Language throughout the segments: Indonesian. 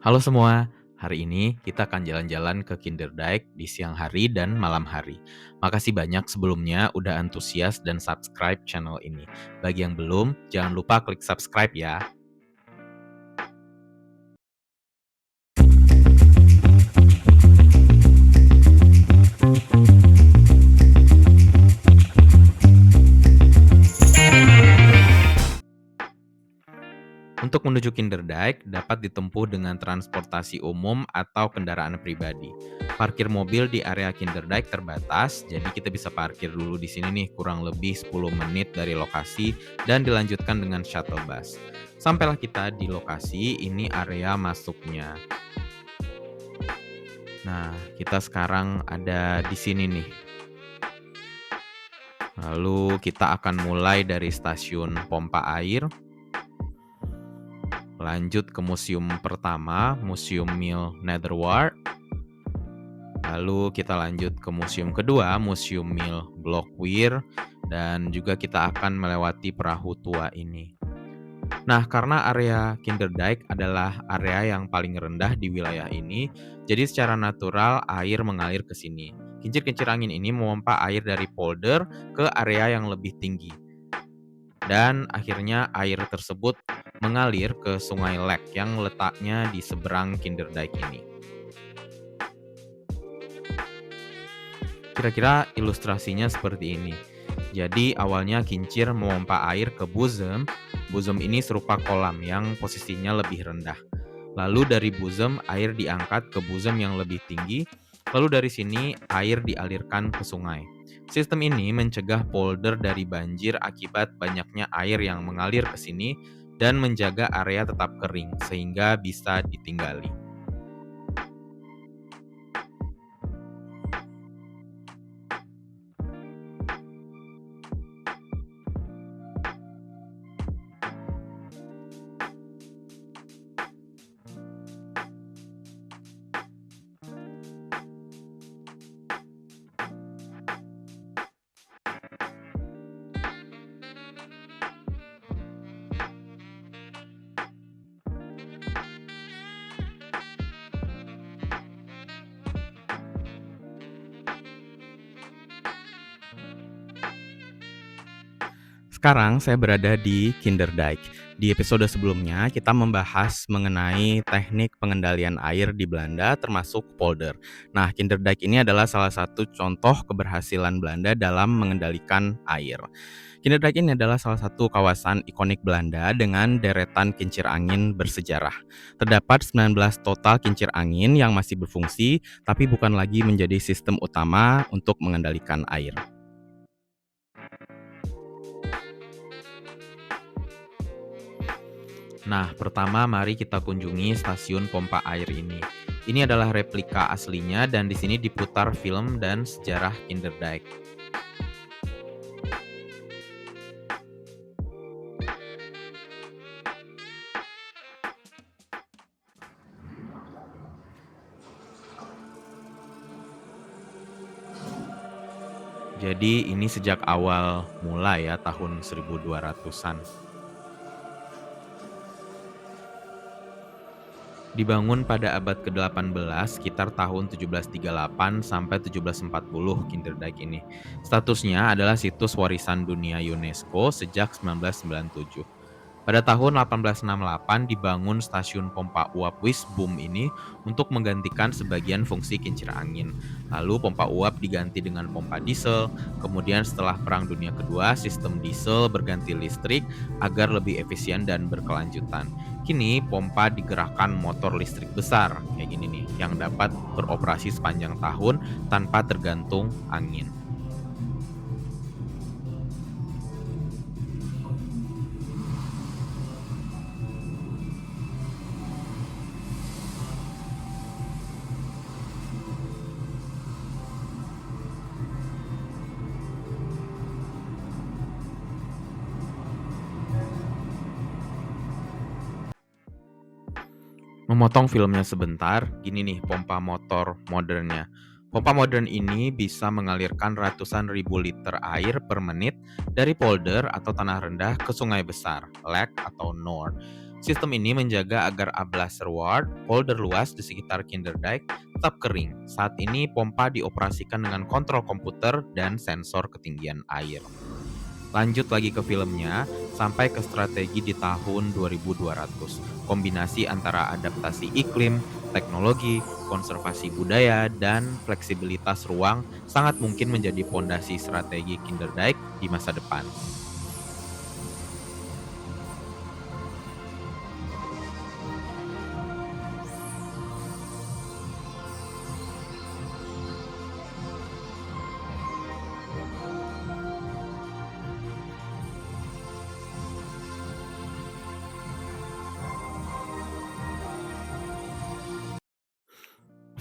Halo semua, hari ini kita akan jalan-jalan ke Kinderdijk di siang hari dan malam hari. Makasih banyak sebelumnya udah antusias dan subscribe channel ini. Bagi yang belum, jangan lupa klik subscribe ya. Untuk menuju Kinderdijk dapat ditempuh dengan transportasi umum atau kendaraan pribadi. Parkir mobil di area Kinderdijk terbatas, jadi kita bisa parkir dulu di sini nih kurang lebih 10 menit dari lokasi dan dilanjutkan dengan shuttle bus. Sampailah kita di lokasi, ini area masuknya. Nah, kita sekarang ada di sini nih. Lalu kita akan mulai dari stasiun pompa air, lanjut ke museum pertama, Museum Mill Netherward. Lalu kita lanjut ke museum kedua, Museum Mill Blokweer, dan juga kita akan melewati perahu tua ini. Nah, karena area Kinderdijk adalah area yang paling rendah di wilayah ini, jadi secara natural air mengalir ke sini. Kincir-kincir angin ini memompa air dari polder ke area yang lebih tinggi. Dan akhirnya air tersebut mengalir ke Sungai Lek yang letaknya di seberang Kinderdijk ini. Kira-kira ilustrasinya seperti ini. Jadi awalnya kincir memompa air ke bosom. Bosom ini serupa kolam yang posisinya lebih rendah. Lalu dari bosom air diangkat ke bosom yang lebih tinggi. Lalu dari sini air dialirkan ke sungai. Sistem ini mencegah polder dari banjir akibat banyaknya air yang mengalir ke sini dan menjaga area tetap kering sehingga bisa ditinggali. Sekarang saya berada di Kinderdijk. Di episode sebelumnya kita membahas mengenai teknik pengendalian air di Belanda termasuk polder. Nah, Kinderdijk ini adalah salah satu contoh keberhasilan Belanda dalam mengendalikan air. Kinderdijk ini adalah salah satu kawasan ikonik Belanda dengan deretan kincir angin bersejarah. Terdapat 19 total kincir angin yang masih berfungsi, tapi bukan lagi menjadi sistem utama untuk mengendalikan air. Nah, pertama mari kita kunjungi stasiun pompa air ini. Ini adalah replika aslinya dan di sini diputar film dan sejarah Kinderdijk. Jadi ini sejak awal mulai ya tahun 1200-an. Dibangun pada abad ke-18 sekitar tahun 1738 sampai 1740 Kinderdijk ini. Statusnya adalah situs warisan dunia UNESCO sejak 1997. Pada tahun 1868 dibangun stasiun pompa uap Wisbom ini untuk menggantikan sebagian fungsi kincir angin. Lalu pompa uap diganti dengan pompa diesel, kemudian setelah Perang Dunia Kedua sistem diesel berganti listrik agar lebih efisien dan berkelanjutan. Kini pompa digerakkan motor listrik besar kayak gini nih yang dapat beroperasi sepanjang tahun tanpa tergantung angin. Memotong filmnya sebentar, gini nih pompa motor modernnya. Pompa modern ini bisa mengalirkan ratusan ribu liter air per menit dari polder atau tanah rendah ke sungai besar, lek atau nor. Sistem ini menjaga agar Ablaserward, polder luas di sekitar Kinderdijk, tetap kering. Saat ini pompa dioperasikan dengan kontrol komputer dan sensor ketinggian air. Lanjut lagi ke filmnya, sampai ke strategi di tahun 2200. Kombinasi antara adaptasi iklim, teknologi, konservasi budaya, dan fleksibilitas ruang sangat mungkin menjadi fondasi strategi Kinderdijk di masa depan.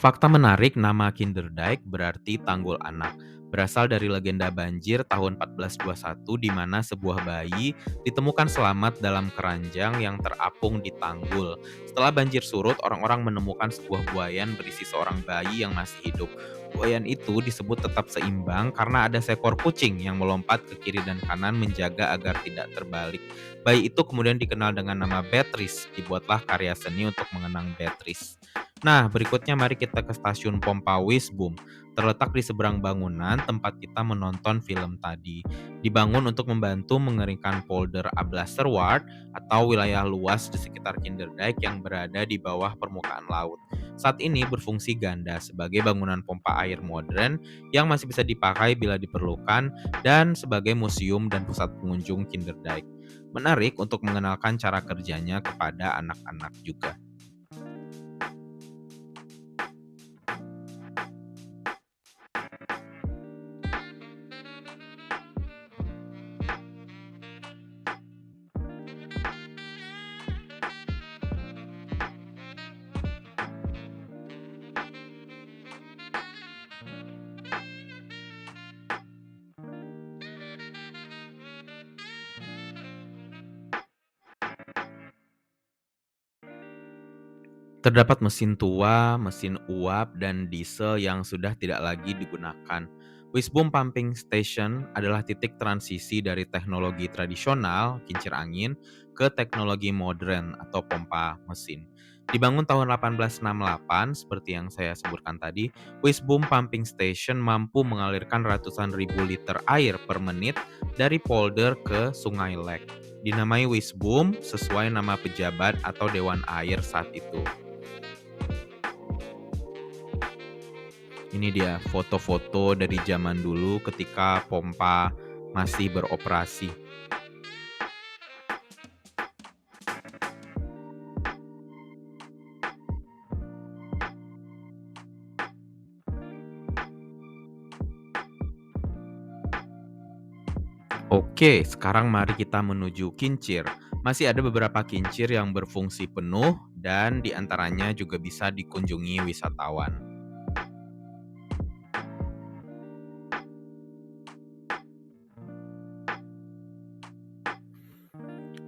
Fakta menarik, nama Kinderdijk berarti tanggul anak. Berasal dari legenda banjir tahun 1421 di mana sebuah bayi ditemukan selamat dalam keranjang yang terapung di tanggul. Setelah banjir surut, orang-orang menemukan sebuah buayan berisi seorang bayi yang masih hidup. Buayan itu disebut tetap seimbang karena ada seekor kucing yang melompat ke kiri dan kanan menjaga agar tidak terbalik. Bayi itu kemudian dikenal dengan nama Beatrice. Dibuatlah karya seni untuk mengenang Beatrice. Nah, berikutnya mari kita ke stasiun pompa Wisbum. Terletak di seberang bangunan tempat kita menonton film tadi. Dibangun untuk membantu mengeringkan polder Ablasterward atau wilayah luas di sekitar Kinderdijk yang berada di bawah permukaan laut. Saat ini berfungsi ganda sebagai bangunan pompa air modern yang masih bisa dipakai bila diperlukan dan sebagai museum dan pusat pengunjung Kinderdijk. Menarik untuk mengenalkan cara kerjanya kepada anak-anak juga. Terdapat mesin tua, mesin uap, dan diesel yang sudah tidak lagi digunakan. Wisbom Pumping Station adalah titik transisi dari teknologi tradisional, kincir angin, ke teknologi modern atau pompa mesin. Dibangun tahun 1868, seperti yang saya sebutkan tadi, Wisbom Pumping Station mampu mengalirkan ratusan ribu liter air per menit dari polder ke Sungai Lek. Dinamai Wisbom sesuai nama pejabat atau dewan air saat itu. Ini dia foto-foto dari zaman dulu ketika pompa masih beroperasi. Oke, sekarang mari kita menuju kincir. Masih ada beberapa kincir yang berfungsi penuh dan diantaranya juga bisa dikunjungi wisatawan.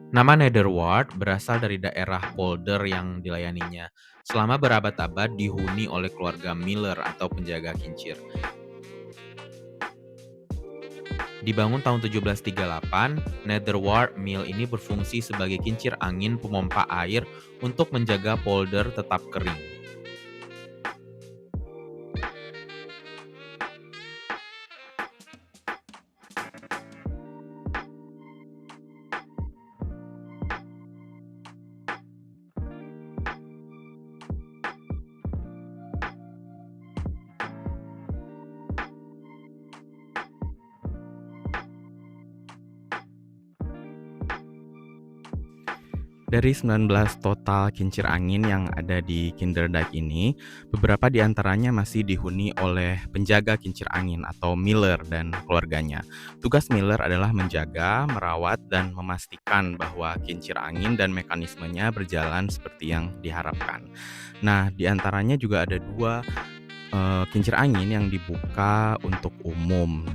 Nama Nederwaard berasal dari daerah polder yang dilayaninya. Selama berabad-abad dihuni oleh keluarga Miller atau penjaga kincir. Dibangun tahun 1738, Netherward Mill ini berfungsi sebagai kincir angin pemompa air untuk menjaga polder tetap kering. Dari 19 total kincir angin yang ada di Kinderdijk ini, beberapa di antaranya masih dihuni oleh penjaga kincir angin atau Miller dan keluarganya. Tugas Miller adalah menjaga, merawat, dan memastikan bahwa kincir angin dan mekanismenya berjalan seperti yang diharapkan. Nah, di antaranya juga ada dua kincir angin yang dibuka untuk umum,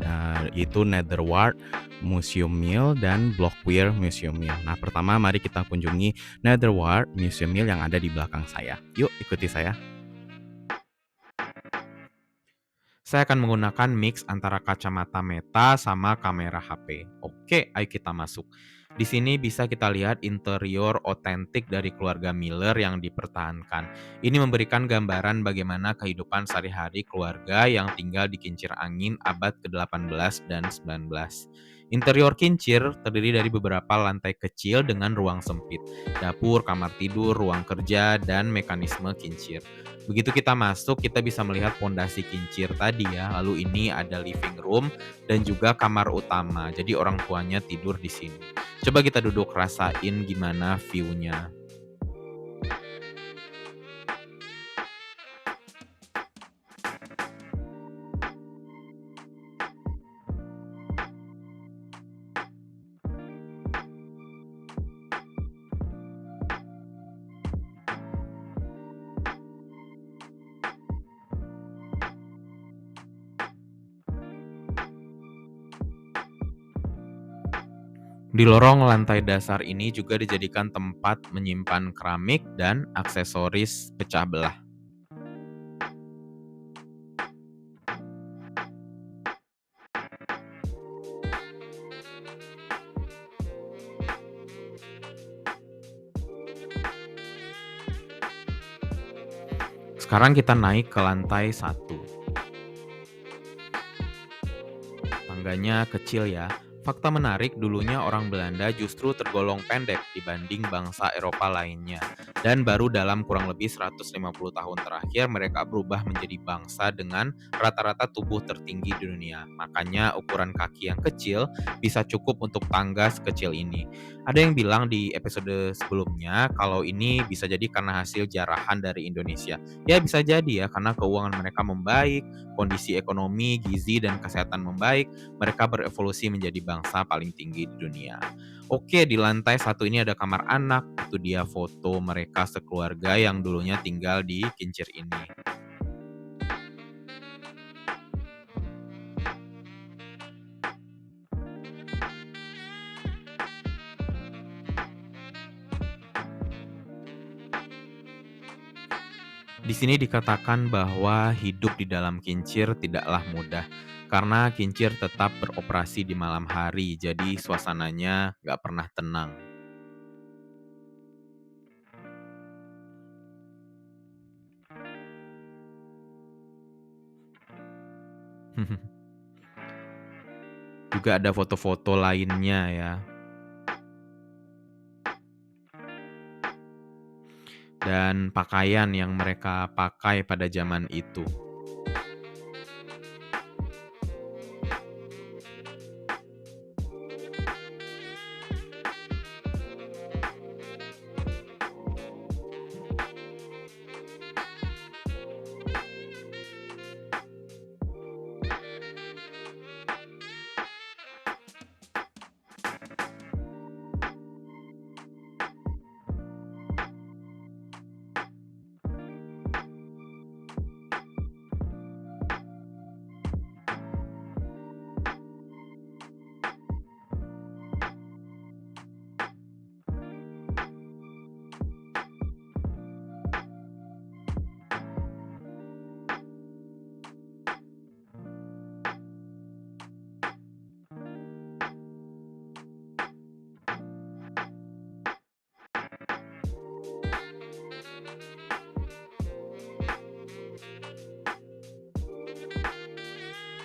yaitu Netherward Museum Mill dan Blokweer Museum Mill. Nah, pertama mari kita kunjungi Netherward Museum Mill yang ada di belakang saya. Yuk, ikuti saya. Saya akan menggunakan mix antara kacamata meta sama kamera HP. Oke, ayo kita masuk. Di sini bisa kita lihat interior otentik dari keluarga Miller yang dipertahankan. Ini memberikan gambaran bagaimana kehidupan sehari-hari keluarga yang tinggal di kincir angin abad ke-18 dan 19. Interior kincir terdiri dari beberapa lantai kecil dengan ruang sempit, dapur, kamar tidur, ruang kerja, dan mekanisme kincir. Begitu kita masuk, kita bisa melihat pondasi kincir tadi ya. Lalu ini ada living room dan juga kamar utama. Jadi orang tuanya tidur di sini. Coba kita duduk rasain gimana view-nya. Di lorong lantai dasar ini juga dijadikan tempat menyimpan keramik dan aksesoris pecah belah. Sekarang kita naik ke lantai 1. Tangganya kecil ya. Fakta menarik, dulunya orang Belanda justru tergolong pendek dibanding bangsa Eropa lainnya. Dan baru dalam kurang lebih 150 tahun terakhir mereka berubah menjadi bangsa dengan rata-rata tubuh tertinggi di dunia. Makanya ukuran kaki yang kecil bisa cukup untuk tangga sekecil ini. Ada yang bilang di episode sebelumnya kalau ini bisa jadi karena hasil jarahan dari Indonesia. Ya bisa jadi ya, karena keuangan mereka membaik, kondisi ekonomi, gizi, dan kesehatan membaik, mereka berevolusi menjadi bangsa paling tinggi di dunia. Oke, di lantai 1 ini ada kamar anak. Itu dia foto mereka sekeluarga yang dulunya tinggal di kincir ini. Di sini dikatakan bahwa hidup di dalam kincir tidaklah mudah, karena kincir tetap beroperasi di malam hari, jadi suasananya nggak pernah tenang. Juga ada foto-foto lainnya ya, dan pakaian yang mereka pakai pada zaman itu.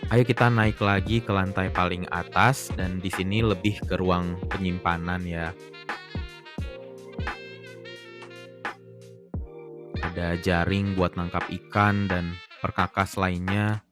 Ayo kita naik lagi ke lantai paling atas dan di sini lebih ke ruang penyimpanan ya. Ada jaring buat nangkap ikan dan perkakas lainnya.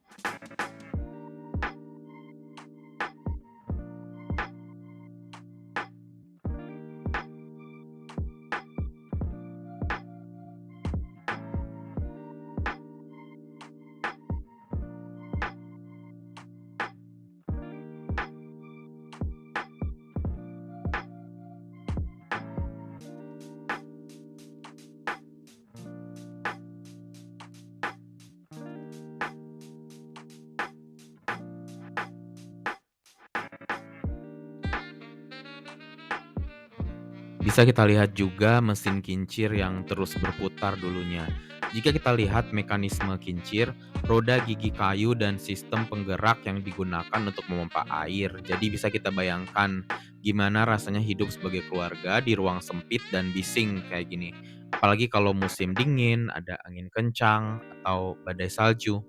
Bisa kita lihat juga mesin kincir yang terus berputar dulunya. Jika kita lihat mekanisme kincir, roda gigi kayu dan sistem penggerak yang digunakan untuk memompa air. Jadi bisa kita bayangkan gimana rasanya hidup sebagai keluarga di ruang sempit dan bising kayak gini. Apalagi kalau musim dingin, ada angin kencang, atau badai salju.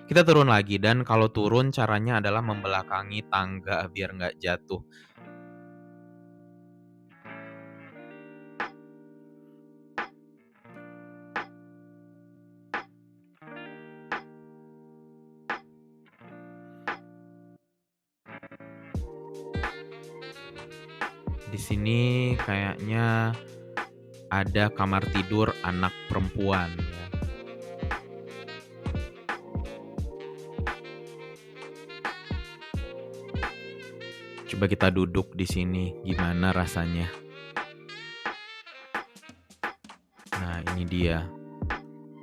Kita turun lagi dan kalau turun caranya adalah membelakangi tangga biar nggak jatuh. Di sini kayaknya ada kamar tidur anak perempuan ya. Coba kita duduk di sini, gimana rasanya? Nah, ini dia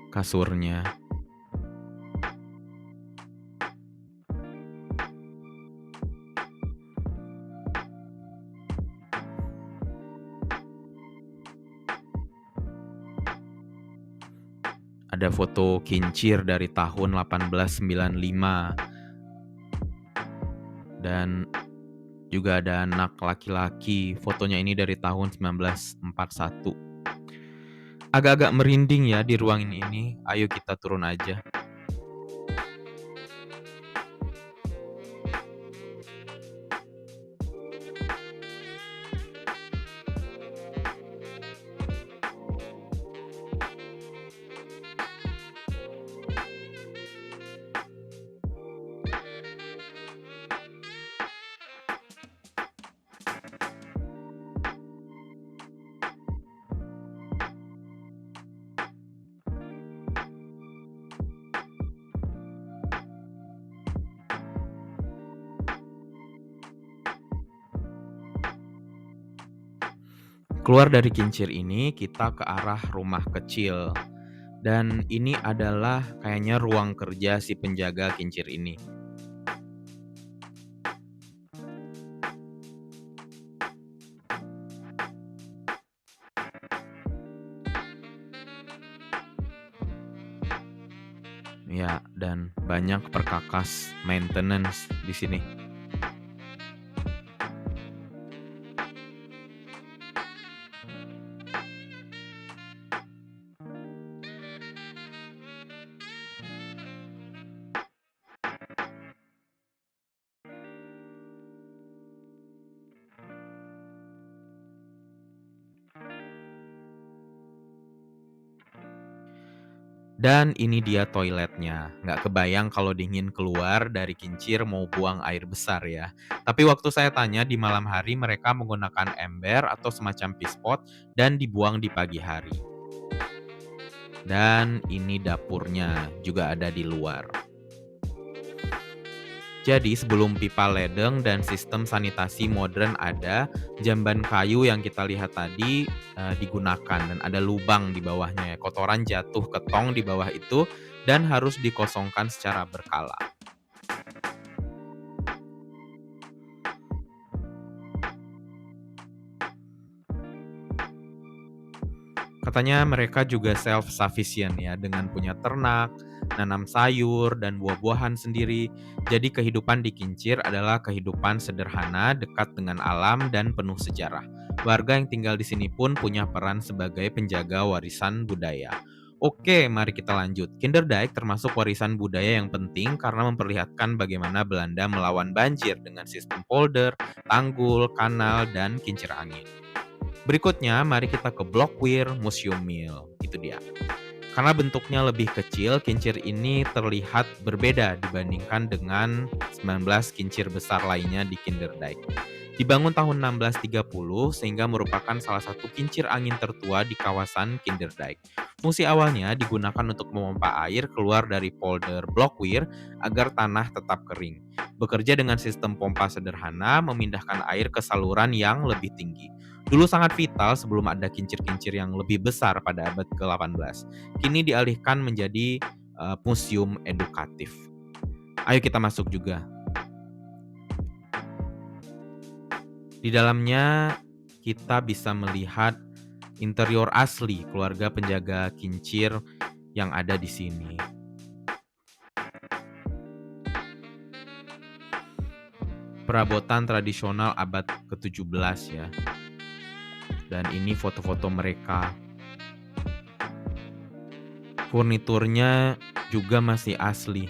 kasurnya. Ada foto kincir dari tahun 1895 dan juga ada anak laki-laki. Fotonya ini dari tahun 1941. Agak-agak merinding ya di ruangan ini. Ayo kita turun aja. Keluar dari kincir ini, kita ke arah rumah kecil. Dan ini adalah kayaknya ruang kerja si penjaga kincir ini. Ya, dan banyak perkakas maintenance di sini. Dan ini dia toiletnya. Nggak kebayang kalau dingin keluar dari kincir mau buang air besar ya. Tapi waktu saya tanya di malam hari mereka menggunakan ember atau semacam pispot dan dibuang di pagi hari. Dan ini dapurnya juga ada di luar. Jadi sebelum pipa ledeng dan sistem sanitasi modern ada, jamban kayu yang kita lihat tadi digunakan dan ada lubang di bawahnya ya. Kotoran jatuh ke tong di bawah itu dan harus dikosongkan secara berkala. Katanya mereka juga self-sufficient ya dengan punya ternak, nanam sayur dan buah-buahan sendiri. Jadi kehidupan di Kincir adalah kehidupan sederhana, dekat dengan alam dan penuh sejarah. Warga yang tinggal di sini pun punya peran sebagai penjaga warisan budaya. Oke, mari kita lanjut. Kinderdijk termasuk warisan budaya yang penting karena memperlihatkan bagaimana Belanda melawan banjir dengan sistem polder, tanggul, kanal, dan kincir angin. Berikutnya, mari kita ke Blokweer Museum Mill. Itu dia. Karena bentuknya lebih kecil, kincir ini terlihat berbeda dibandingkan dengan 19 kincir besar lainnya di Kinderdijk. Dibangun tahun 1630 sehingga merupakan salah satu kincir angin tertua di kawasan Kinderdijk. Fungsi awalnya digunakan untuk memompa air keluar dari polder Blokweer agar tanah tetap kering. Bekerja dengan sistem pompa sederhana, memindahkan air ke saluran yang lebih tinggi. Dulu sangat vital sebelum ada kincir-kincir yang lebih besar pada abad ke-18. Kini dialihkan menjadi museum edukatif. Ayo kita masuk juga. Di dalamnya kita bisa melihat interior asli keluarga penjaga kincir yang ada di sini. Perabotan tradisional abad ke-17 ya. Dan ini foto-foto mereka. Furniturnya juga masih asli.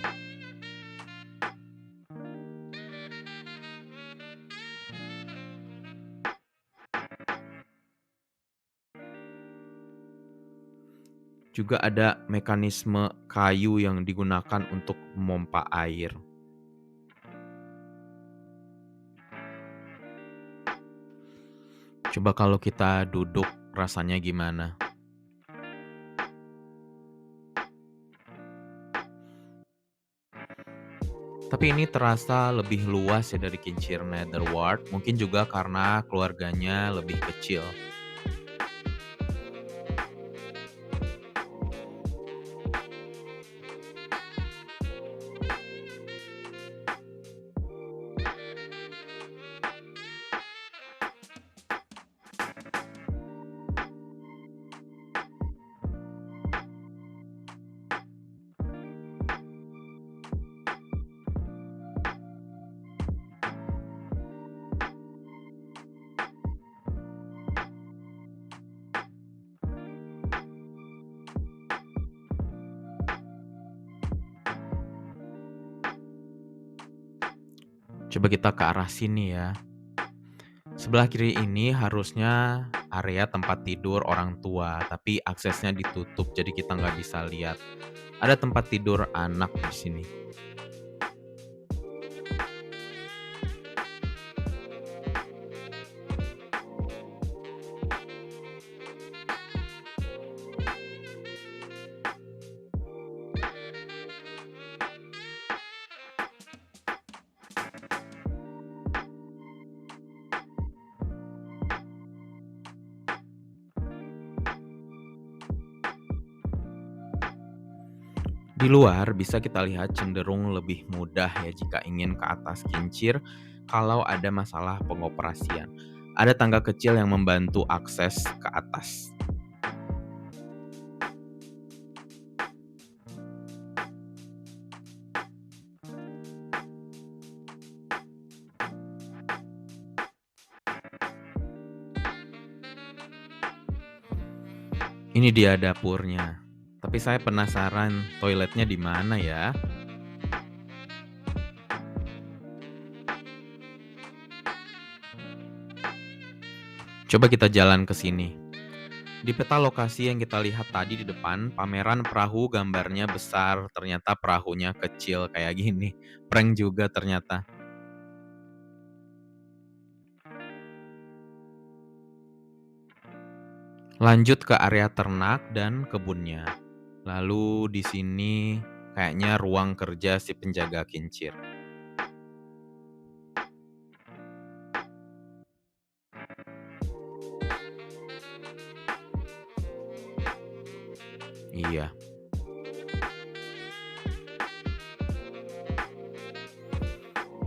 Juga ada mekanisme kayu yang digunakan untuk memompa air. Coba kalau kita duduk rasanya gimana? Tapi ini terasa lebih luas ya dari kincir Netherwart, mungkin juga karena keluarganya lebih kecil. Coba kita ke arah sini ya. Sebelah kiri ini harusnya area tempat tidur orang tua, tapi aksesnya ditutup jadi kita nggak bisa lihat. Ada tempat tidur anak di sini. Di luar bisa kita lihat cenderung lebih mudah ya jika ingin ke atas kincir kalau ada masalah pengoperasian. Ada tangga kecil yang membantu akses ke atas. Ini dia dapurnya. Tapi saya penasaran toiletnya di mana ya? Coba kita jalan ke sini. Di peta lokasi yang kita lihat tadi di depan, pameran perahu gambarnya besar, ternyata perahunya kecil kayak gini. Prank juga ternyata. Lanjut ke area ternak dan kebunnya. Lalu di sini kayaknya ruang kerja si penjaga kincir. Iya.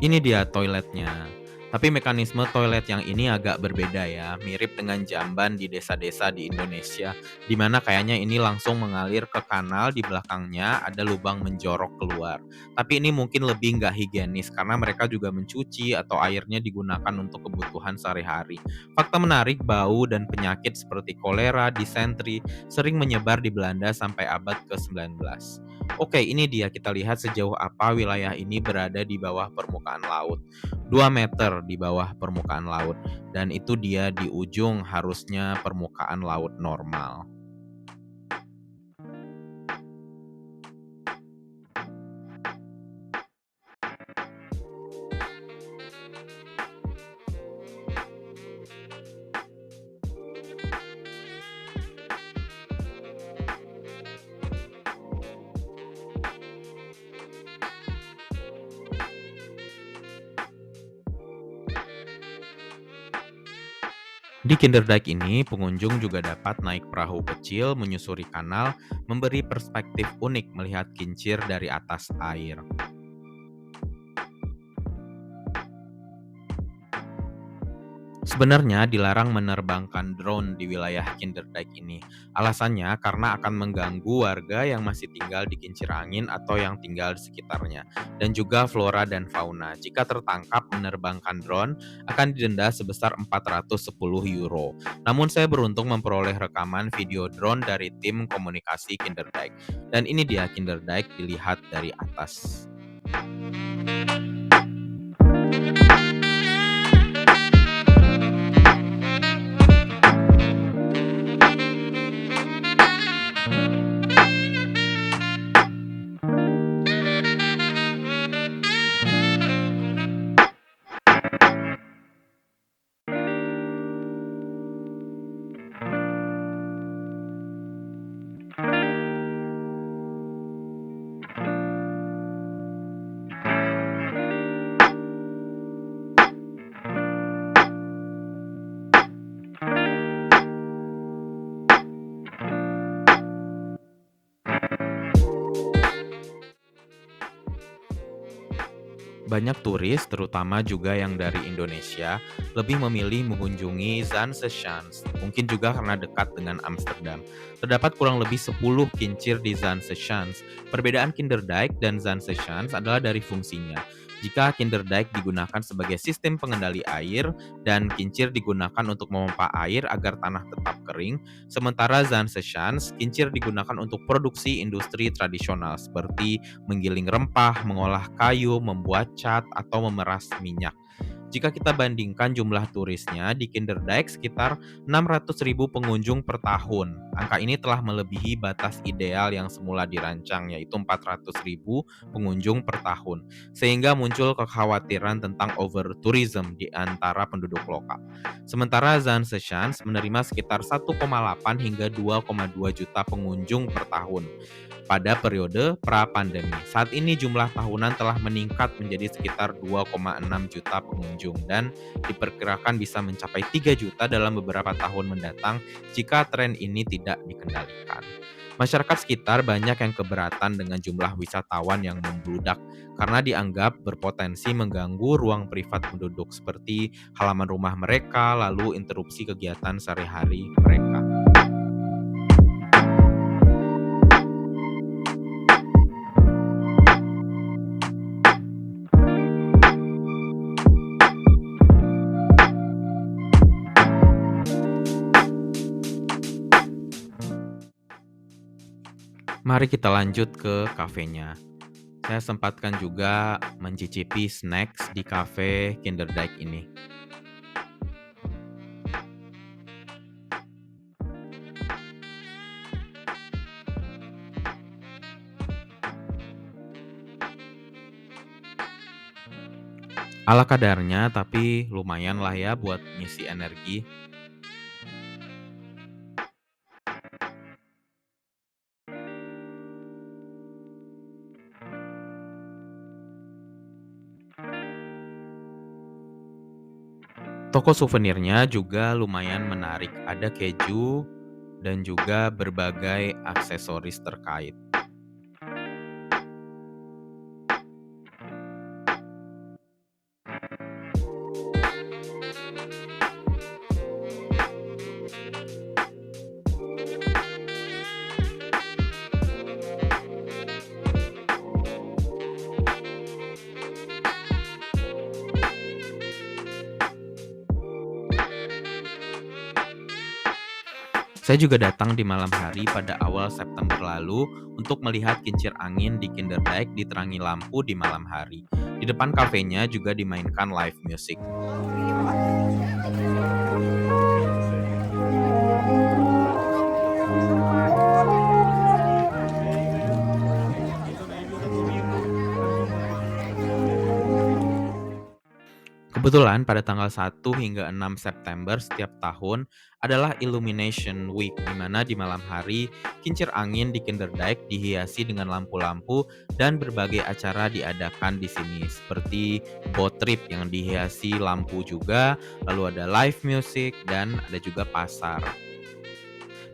Ini dia toiletnya. Tapi mekanisme toilet yang ini agak berbeda ya, mirip dengan jamban di desa-desa di Indonesia, di mana kayaknya ini langsung mengalir ke kanal, di belakangnya ada lubang menjorok keluar. Tapi ini mungkin lebih nggak higienis karena mereka juga mencuci atau airnya digunakan untuk kebutuhan sehari-hari. Fakta menarik, bau dan penyakit seperti kolera, disentri sering menyebar di Belanda sampai abad ke-19. Oke, ini dia kita lihat sejauh apa wilayah ini berada di bawah permukaan laut. 2 meter di bawah permukaan laut, dan itu dia di ujung harusnya permukaan laut normal. Di Kinderdijk ini, pengunjung juga dapat naik perahu kecil, menyusuri kanal, memberi perspektif unik melihat kincir dari atas air. Sebenarnya dilarang menerbangkan drone di wilayah Kinderdijk ini. Alasannya karena akan mengganggu warga yang masih tinggal di kincir angin atau yang tinggal di sekitarnya, dan juga flora dan fauna. Jika tertangkap menerbangkan drone, akan didenda sebesar 410 euro. Namun saya beruntung memperoleh rekaman video drone dari tim komunikasi Kinderdijk. Dan ini dia Kinderdijk dilihat dari atas. Banyak turis, terutama juga yang dari Indonesia, lebih memilih mengunjungi Zandvoort, mungkin juga karena dekat dengan Amsterdam. Terdapat kurang lebih 10 kincir di Zandvoort. Perbedaan Kinderdijk dan Zandvoort adalah dari fungsinya. Jika Kinderdijk digunakan sebagai sistem pengendali air dan kincir digunakan untuk memompa air agar tanah tetap kering, sementara Zandvoort kincir digunakan untuk produksi industri tradisional seperti menggiling rempah, mengolah kayu, membuat cat, atau memeras minyak. Jika kita bandingkan jumlah turisnya, di Kinderdijk sekitar 600.000 pengunjung per tahun. Angka ini telah melebihi batas ideal yang semula dirancang, yaitu 400.000 pengunjung per tahun. Sehingga muncul kekhawatiran tentang over-tourism di antara penduduk lokal. Sementara Zandvoort menerima sekitar 1,8 hingga 2,2 juta pengunjung per tahun pada periode pra-pandemi. Saat ini jumlah tahunan telah meningkat menjadi sekitar 2,6 juta pengunjung dan diperkirakan bisa mencapai 3 juta dalam beberapa tahun mendatang jika tren ini tidak dikendalikan. Masyarakat sekitar banyak yang keberatan dengan jumlah wisatawan yang membludak karena dianggap berpotensi mengganggu ruang privat penduduk seperti halaman rumah mereka, lalu interupsi kegiatan sehari-hari mereka. Mari kita lanjut ke kafenya. Saya sempatkan juga mencicipi snacks di kafe Kinderdijk ini. Ala kadarnya, tapi lumayan lah ya buat ngisi energi. Toko souvenirnya juga lumayan menarik. Ada keju dan juga berbagai aksesoris terkait. Saya juga datang di malam hari pada awal September lalu untuk melihat kincir angin di Kinderdijk diterangi lampu di malam hari. Di depan kafenya juga dimainkan live music. Kebetulan pada tanggal 1 hingga 6 September setiap tahun adalah Illumination Week, di mana di malam hari kincir angin di Kinderdijk dihiasi dengan lampu-lampu dan berbagai acara diadakan di sini seperti boat trip yang dihiasi lampu juga, lalu ada live music dan ada juga pasar.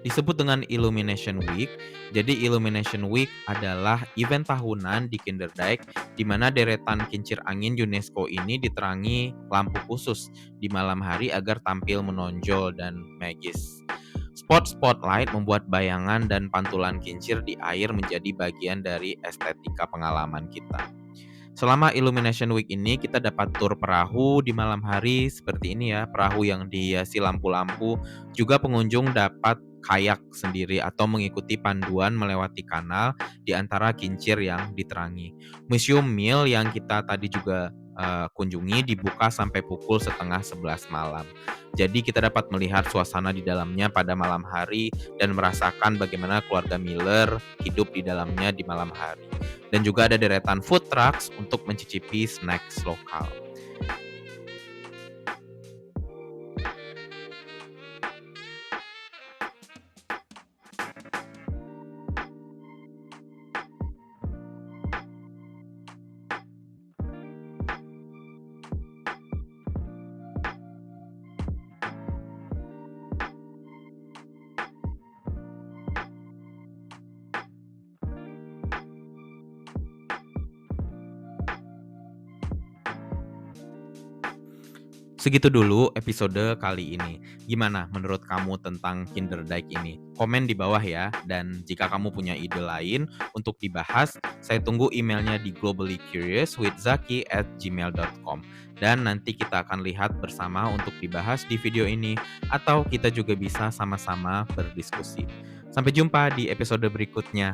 Disebut dengan Illumination Week. Jadi Illumination Week adalah event tahunan di Kinderdijk di mana deretan kincir angin UNESCO ini diterangi lampu khusus di malam hari agar tampil menonjol dan magis. Spotlight membuat bayangan dan pantulan kincir di air menjadi bagian dari estetika pengalaman kita. Selama Illumination Week ini kita dapat tur perahu di malam hari seperti ini ya, perahu yang dihiasi lampu-lampu. Juga pengunjung dapat kayak sendiri atau mengikuti panduan melewati kanal di antara kincir yang diterangi. Museum Mill yang kita tadi juga kunjungi dibuka sampai pukul 10:30 malam. Jadi kita dapat melihat suasana di dalamnya pada malam hari dan merasakan bagaimana keluarga Miller hidup di dalamnya di malam hari. Dan juga ada deretan food trucks untuk mencicipi snacks lokal. Segitu dulu episode kali ini. Gimana menurut kamu tentang Kinderdijk ini? Komen di bawah ya. Dan jika kamu punya ide lain untuk dibahas, saya tunggu emailnya di globallycuriouswithzaki@gmail.com. Dan nanti kita akan lihat bersama untuk dibahas di video ini. Atau kita juga bisa sama-sama berdiskusi. Sampai jumpa di episode berikutnya.